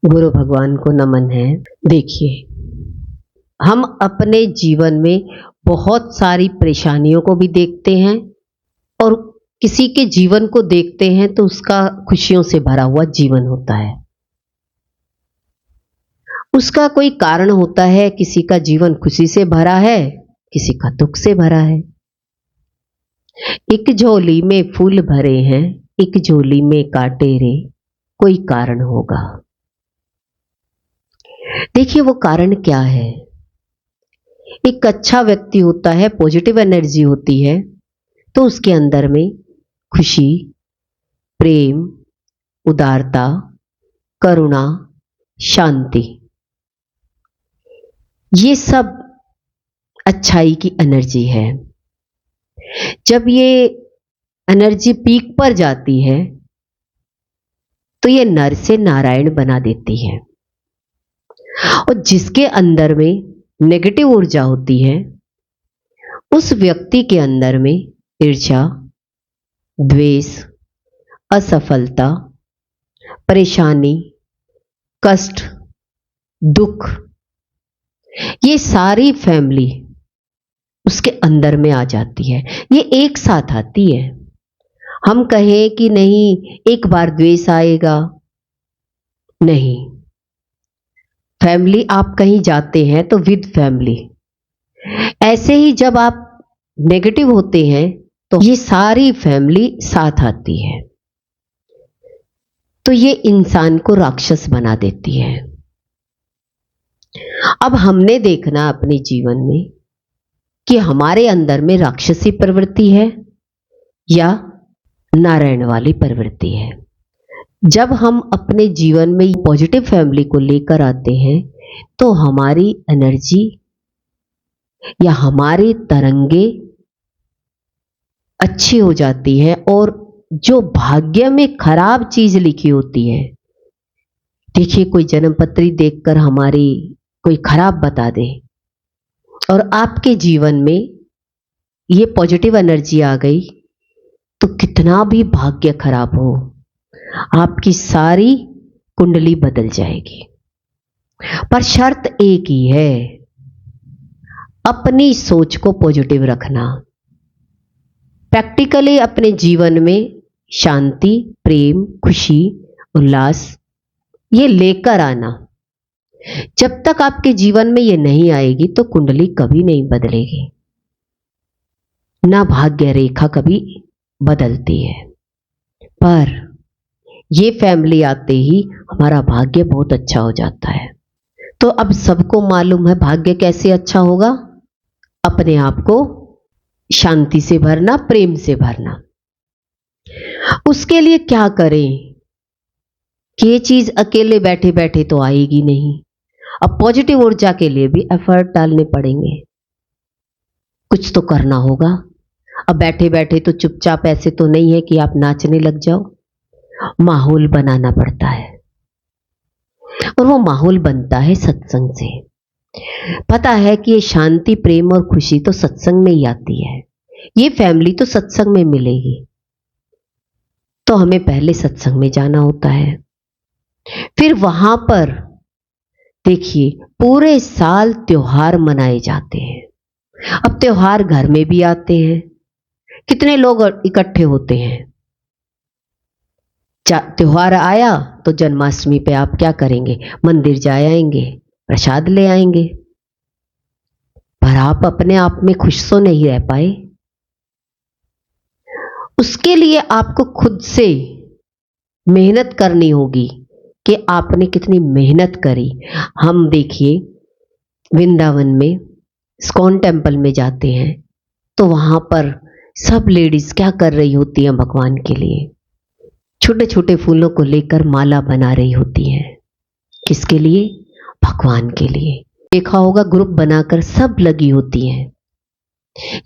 गुरु भगवान को नमन है। देखिए, हम अपने जीवन में बहुत सारी परेशानियों को भी देखते हैं और किसी के जीवन को देखते हैं तो उसका खुशियों से भरा हुआ जीवन होता है। उसका कोई कारण होता है, किसी का जीवन खुशी से भरा है, किसी का दुख से भरा है। एक झोली में फूल भरे हैं, एक झोली में कांटे रे, कोई कारण होगा। देखिए वो कारण क्या है। एक अच्छा व्यक्ति होता है, पॉजिटिव एनर्जी होती है, तो उसके अंदर में खुशी, प्रेम, उदारता, करुणा, शांति, ये सब अच्छाई की एनर्जी है। जब ये एनर्जी पीक पर जाती है तो ये नर से नारायण बना देती है। और जिसके अंदर में नेगेटिव ऊर्जा होती है उस व्यक्ति के अंदर में ईर्ष्या, द्वेष, असफलता, परेशानी, कष्ट, दुख, ये सारी फैमिली उसके अंदर में आ जाती है। ये एक साथ आती है। हम कहें कि नहीं एक बार द्वेष आएगा, नहीं। फैमिली, आप कहीं जाते हैं तो विद फैमिली। ऐसे ही जब आप नेगेटिव होते हैं तो ये सारी फैमिली साथ आती है, तो ये इंसान को राक्षस बना देती है। अब हमने देखना अपने जीवन में कि हमारे अंदर में राक्षसी प्रवृत्ति है या नारायण वाली प्रवृत्ति है। जब हम अपने जीवन में पॉजिटिव फैमिली को लेकर आते हैं तो हमारी एनर्जी या हमारी तरंगे अच्छी हो जाती है। और जो भाग्य में खराब चीज लिखी होती है, देखिए कोई जन्मपत्री देखकर हमारी कोई खराब बता दे और आपके जीवन में ये पॉजिटिव एनर्जी आ गई, तो कितना भी भाग्य खराब हो, आपकी सारी कुंडली बदल जाएगी। पर शर्त एक ही है, अपनी सोच को पॉजिटिव रखना। प्रैक्टिकली अपने जीवन में शांति, प्रेम, खुशी, उल्लास ये लेकर आना। जब तक आपके जीवन में ये नहीं आएगी तो कुंडली कभी नहीं बदलेगी, ना भाग्य रेखा कभी बदलती है। पर ये फैमिली आते ही हमारा भाग्य बहुत अच्छा हो जाता है। तो अब सबको मालूम है भाग्य कैसे अच्छा होगा। अपने आप को शांति से भरना, प्रेम से भरना। उसके लिए क्या करें कि ये चीज अकेले बैठे बैठे तो आएगी नहीं। अब पॉजिटिव ऊर्जा के लिए भी एफर्ट डालने पड़ेंगे, कुछ तो करना होगा। अब बैठे बैठे तो चुपचाप ऐसे तो नहीं है कि आप नाचने लग जाओ, माहौल बनाना पड़ता है। और वो माहौल बनता है सत्संग से। पता है कि ये शांति, प्रेम और खुशी तो सत्संग में ही आती है। ये फैमिली तो सत्संग में मिलेगी, तो हमें पहले सत्संग में जाना होता है। फिर वहां पर देखिए पूरे साल त्योहार मनाए जाते हैं। अब त्योहार घर में भी आते हैं, कितने लोग इकट्ठे होते हैं। त्योहार आया तो जन्माष्टमी पे आप क्या करेंगे, मंदिर जा आएंगे, प्रसाद ले आएंगे। पर आप अपने आप में खुश तो नहीं रह पाए। उसके लिए आपको खुद से मेहनत करनी होगी कि आपने कितनी मेहनत करी। हम देखिए वृंदावन में इस्कॉन टेम्पल में जाते हैं तो वहां पर सब लेडीज क्या कर रही होती हैं, भगवान के लिए छोटे छोटे फूलों को लेकर माला बना रही होती हैं। किसके लिए? भगवान के लिए। देखा होगा ग्रुप बनाकर सब लगी होती हैं।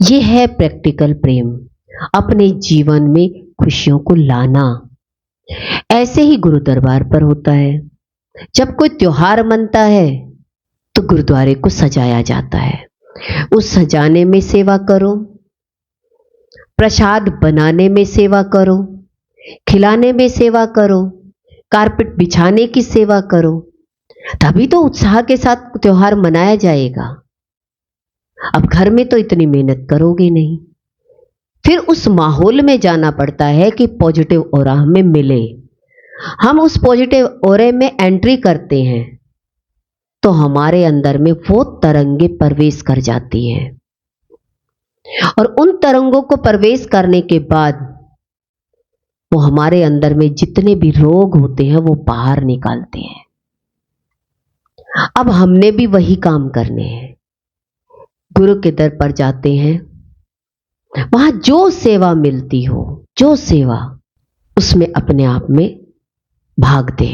ये है प्रैक्टिकल प्रेम, अपने जीवन में खुशियों को लाना। ऐसे ही गुरु दरबार पर होता है। जब कोई त्योहार मनता है तो गुरुद्वारे को सजाया जाता है। उस सजाने में सेवा करो, प्रसाद बनाने में सेवा करो, खिलाने में सेवा करो, कारपेट बिछाने की सेवा करो, तभी तो उत्साह के साथ त्योहार मनाया जाएगा। अब घर में तो इतनी मेहनत करोगे नहीं। फिर उस माहौल में जाना पड़ता है कि पॉजिटिव ऑरा हमें मिले। हम उस पॉजिटिव ऑरे में एंट्री करते हैं तो हमारे अंदर में वो तरंगे प्रवेश कर जाती हैं, और उन तरंगों को प्रवेश करने के बाद वो हमारे अंदर में जितने भी रोग होते हैं वो बाहर निकालते हैं। अब हमने भी वही काम करने हैं। गुरु के दर पर जाते हैं, वहां जो सेवा मिलती हो, जो सेवा, उसमें अपने आप में भाग दे,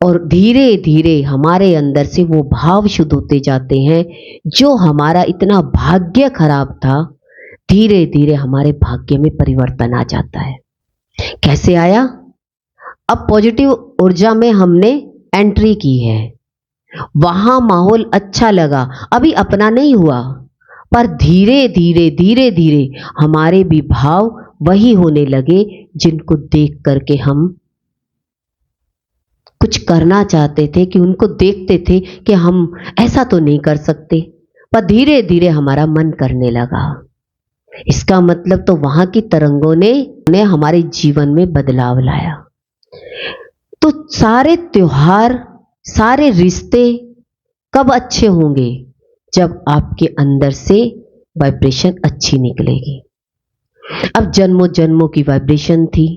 और धीरे धीरे हमारे अंदर से वो भाव शुद्ध होते जाते हैं। जो हमारा इतना भाग्य खराब था, धीरे धीरे हमारे भाग्य में परिवर्तन आ जाता है। कैसे आया? अब पॉजिटिव ऊर्जा में हमने एंट्री की है, वहां माहौल अच्छा लगा, अभी अपना नहीं हुआ, पर धीरे धीरे धीरे धीरे हमारे भी भाव वही होने लगे जिनको देख करके हम कुछ करना चाहते थे, कि उनको देखते थे कि हम ऐसा तो नहीं कर सकते, पर धीरे धीरे हमारा मन करने लगा। इसका मतलब तो वहां की तरंगों ने हमारे जीवन में बदलाव लाया। तो सारे त्योहार, सारे रिश्ते कब अच्छे होंगे? जब आपके अंदर से वाइब्रेशन अच्छी निकलेगी। अब जन्मों जन्मों की वाइब्रेशन थी,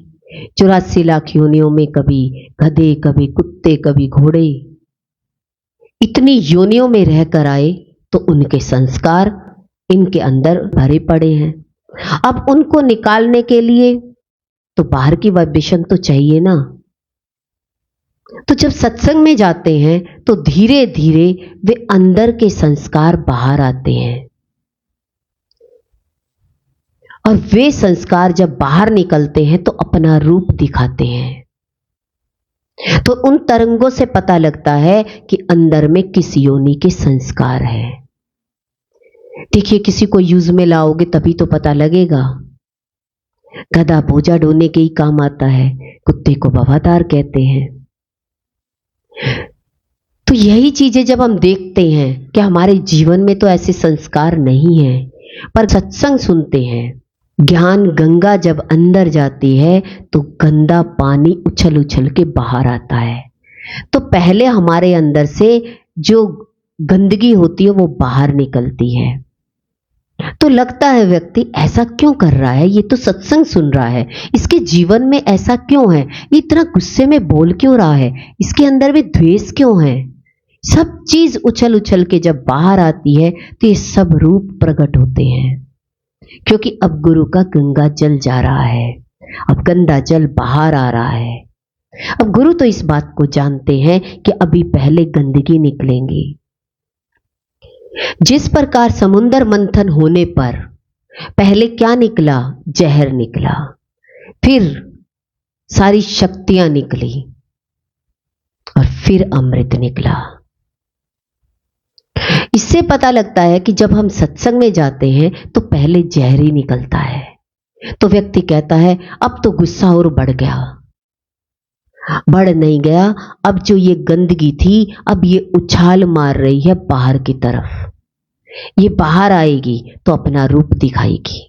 84 लाख योनियों में कभी गधे, कभी कुत्ते, कभी घोड़े, इतनी योनियों में रहकर आए, तो उनके संस्कार इनके अंदर भरे पड़े हैं। अब उनको निकालने के लिए तो बाहर की वाइब्रेशन तो चाहिए ना। तो जब सत्संग में जाते हैं तो धीरे धीरे वे अंदर के संस्कार बाहर आते हैं, और वे संस्कार जब बाहर निकलते हैं तो अपना रूप दिखाते हैं। तो उन तरंगों से पता लगता है कि अंदर में किस योनि के संस्कार है। देखिए, किसी को यूज में लाओगे तभी तो पता लगेगा। गधा बोझा ढोने के ही काम आता है, कुत्ते को वफादार कहते हैं। तो यही चीजें जब हम देखते हैं कि हमारे जीवन में तो ऐसे संस्कार नहीं है, पर सत्संग सुनते हैं, ज्ञान गंगा जब अंदर जाती है तो गंदा पानी उछल उछल के बाहर आता है। तो पहले हमारे अंदर से जो गंदगी होती है वो बाहर निकलती है। तो लगता है व्यक्ति ऐसा क्यों कर रहा है, ये तो सत्संग सुन रहा है, इसके जीवन में ऐसा क्यों है, ये इतना गुस्से में बोल क्यों रहा है, इसके अंदर में द्वेष क्यों है। सब चीज उछल उछल के जब बाहर आती है तो ये सब रूप प्रकट होते हैं, क्योंकि अब गुरु का गंगा जल जा रहा है, अब गंदा जल बाहर आ रहा है। अब गुरु तो इस बात को जानते हैं कि अभी पहले गंदगी निकलेंगी। जिस प्रकार समुद्र मंथन होने पर पहले क्या निकला? जहर निकला, फिर सारी शक्तियां निकली, और फिर अमृत निकला। इससे पता लगता है कि जब हम सत्संग में जाते हैं तो पहले जहर ही निकलता है। तो व्यक्ति कहता है अब तो गुस्सा और बढ़ गया। बढ़ नहीं गया, अब जो ये गंदगी थी अब ये उछाल मार रही है बाहर की तरफ। ये बाहर आएगी तो अपना रूप दिखाएगी।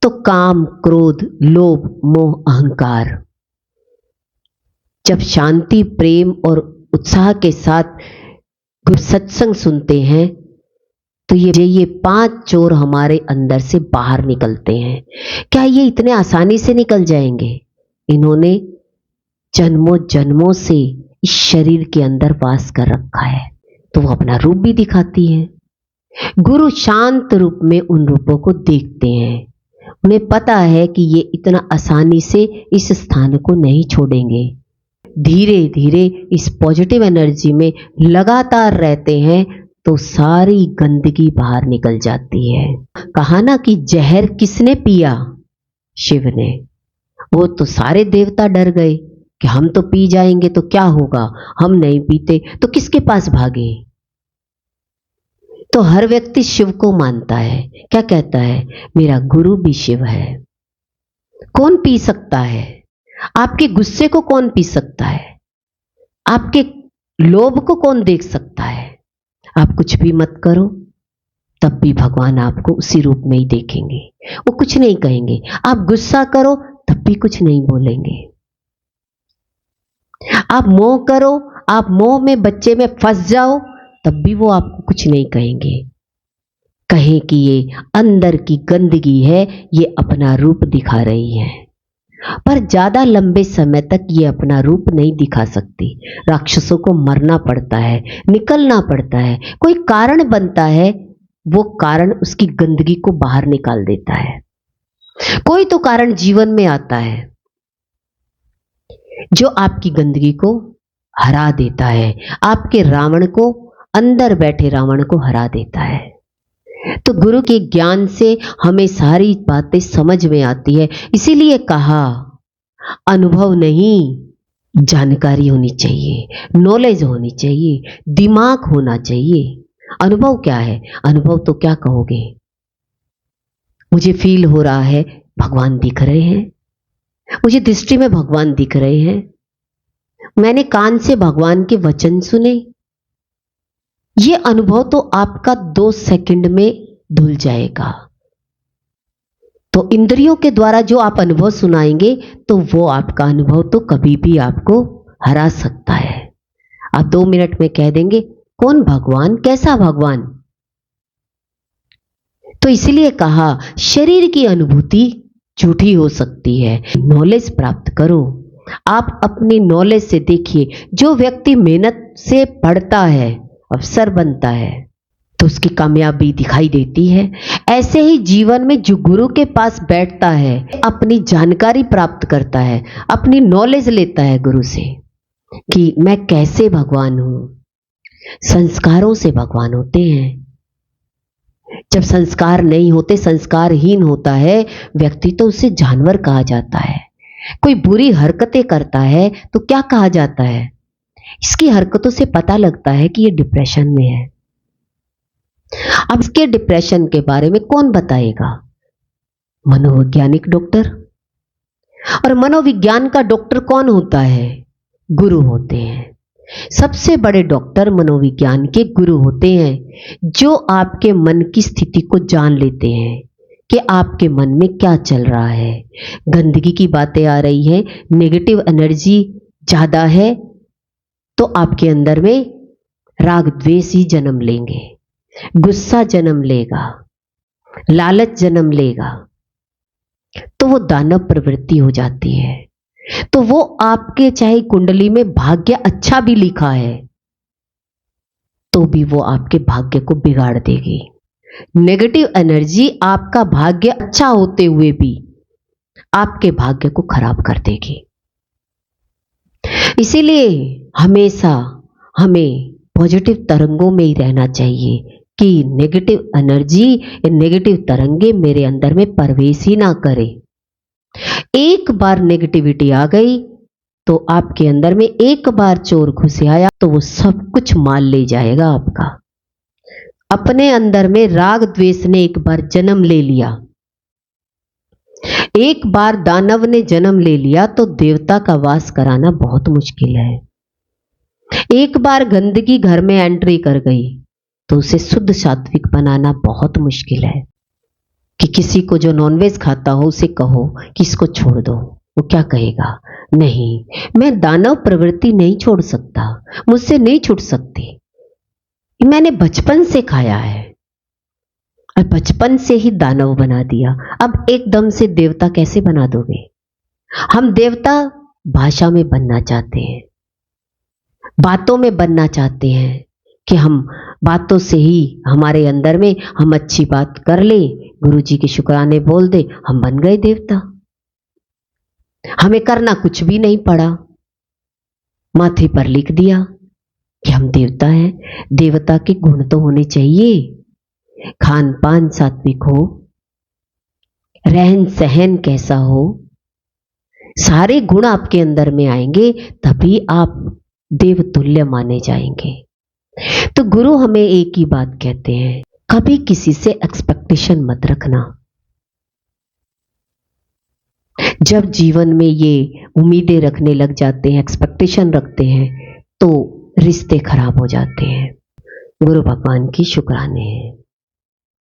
तो काम, क्रोध, लोभ, मोह, अहंकार जब शांति, प्रेम और उत्साह के साथ गुरु सत्संग सुनते हैं तो ये 5 चोर हमारे अंदर से बाहर निकलते हैं। क्या ये इतने आसानी से निकल जाएंगे? इन्होंने जन्मों जन्मों से इस शरीर के अंदर वास कर रखा है, तो वो अपना रूप भी दिखाती है। गुरु शांत रूप में उन रूपों को देखते हैं। उन्हें पता है कि ये इतना आसानी से इस स्थान को नहीं छोड़ेंगे। धीरे धीरे इस पॉजिटिव एनर्जी में लगातार रहते हैं तो सारी गंदगी बाहर निकल जाती है। कहा ना कि जहर किसने पिया? शिव ने। वो तो सारे देवता डर गए कि हम तो पी जाएंगे तो क्या होगा, हम नहीं पीते तो किसके पास भागे। तो हर व्यक्ति शिव को मानता है। क्या कहता है? मेरा गुरु भी शिव है। कौन पी सकता है? आपके गुस्से को कौन पी सकता है? आपके लोभ को कौन देख सकता है? आप कुछ भी मत करो, तब भी भगवान आपको उसी रूप में ही देखेंगे, वो कुछ नहीं कहेंगे। आप गुस्सा करो तब भी कुछ नहीं बोलेंगे। आप मोह करो, आप मोह में बच्चे में फंस जाओ, तब भी वो आपको कुछ नहीं कहेंगे। कहें कि ये अंदर की गंदगी है, ये अपना रूप दिखा रही है, पर ज्यादा लंबे समय तक ये अपना रूप नहीं दिखा सकती। राक्षसों को मरना पड़ता है, निकलना पड़ता है, कोई कारण बनता है, वो कारण उसकी गंदगी को बाहर निकाल देता है। कोई तो कारण जीवन में आता है जो आपकी गंदगी को हरा देता है, आपके रावण को, अंदर बैठे रावण को हरा देता है। तो गुरु के ज्ञान से हमें सारी बातें समझ में आती है। इसीलिए कहा अनुभव नहीं, जानकारी होनी चाहिए, नॉलेज होनी चाहिए, दिमाग होना चाहिए। अनुभव क्या है? अनुभव तो क्या कहोगे, मुझे फील हो रहा है भगवान दिख रहे हैं, मुझे दृष्टि में भगवान दिख रहे हैं, मैंने कान से भगवान के वचन सुने। ये अनुभव तो आपका 2 सेकंड में धुल जाएगा। तो इंद्रियों के द्वारा जो आप अनुभव सुनाएंगे, तो वो आपका अनुभव तो कभी भी आपको हरा सकता है। आप 2 मिनट में कह देंगे कौन भगवान, कैसा भगवान। तो इसलिए कहा शरीर की अनुभूति झूठी हो सकती है, नॉलेज प्राप्त करो। आप अपनी नॉलेज से देखिए, जो व्यक्ति मेहनत से पढ़ता है, अफसर बनता है, तो उसकी कामयाबी दिखाई देती है। ऐसे ही जीवन में जो गुरु के पास बैठता है, अपनी जानकारी प्राप्त करता है, अपनी नॉलेज लेता है गुरु से कि मैं कैसे भगवान हूं। संस्कारों से भगवान होते हैं। जब संस्कार नहीं होते, संस्कारहीन होता है व्यक्ति, तो उसे जानवर कहा जाता है। कोई बुरी हरकतें करता है तो क्या कहा जाता है? इसकी हरकतों से पता लगता है कि ये डिप्रेशन में है। अब इसके डिप्रेशन के बारे में कौन बताएगा? मनोवैज्ञानिक डॉक्टर। और मनोविज्ञान का डॉक्टर कौन होता है? गुरु होते हैं। सबसे बड़े डॉक्टर मनोविज्ञान के गुरु होते हैं, जो आपके मन की स्थिति को जान लेते हैं कि आपके मन में क्या चल रहा है। गंदगी की बातें आ रही है, नेगेटिव एनर्जी ज्यादा है, तो आपके अंदर में राग द्वेष ही जन्म लेंगे, गुस्सा जन्म लेगा, लालच जन्म लेगा, तो वो दानव प्रवृत्ति हो जाती है। तो वो आपके चाहे कुंडली में भाग्य अच्छा भी लिखा है, तो भी वो आपके भाग्य को बिगाड़ देगी। नेगेटिव एनर्जी आपका भाग्य अच्छा होते हुए भी आपके भाग्य को खराब कर देगी। इसीलिए हमेशा हमें पॉजिटिव तरंगों में ही रहना चाहिए कि नेगेटिव एनर्जी या नेगेटिव तरंगे मेरे अंदर में प्रवेश ही ना करे। एक बार नेगेटिविटी आ गई तो आपके अंदर में, एक बार चोर घुस आया तो वो सब कुछ माल ले जाएगा आपका। अपने अंदर में राग द्वेष ने एक बार जन्म ले लिया, एक बार दानव ने जन्म ले लिया, तो देवता का वास कराना बहुत मुश्किल है। एक बार गंदगी घर में एंट्री कर गई तो उसे शुद्ध सात्विक बनाना बहुत मुश्किल है। कि किसी को जो नॉनवेज खाता हो उसे कहो कि इसको छोड़ दो, वो क्या कहेगा? नहीं, मैं दानव प्रवृत्ति नहीं छोड़ सकता, मुझसे नहीं छूट सकती, मैंने बचपन से खाया है और बचपन से ही दानव बना दिया। अब एकदम से देवता कैसे बना दोगे? हम देवता भाषा में बनना चाहते हैं, बातों में बनना चाहते हैं कि हम बातों से ही हमारे अंदर में हम अच्छी बात कर ले, गुरु जी के शुक्राने बोल दे, हम बन गए देवता। हमें करना कुछ भी नहीं पड़ा, माथे पर लिख दिया कि हम देवता हैं। देवता के गुण तो होने चाहिए, खान पान सात्विक हो, रहन सहन कैसा हो, सारे गुण आपके अंदर में आएंगे, तभी आप देवतुल्य माने जाएंगे। तो गुरु हमें एक ही बात कहते हैं, कभी किसी से एक्सपेक्टेशन मत रखना। जब जीवन में ये उम्मीदें रखने लग जाते हैं, एक्सपेक्टेशन रखते हैं, तो रिश्ते खराब हो जाते हैं। गुरु भगवान की शुक्राने हैं।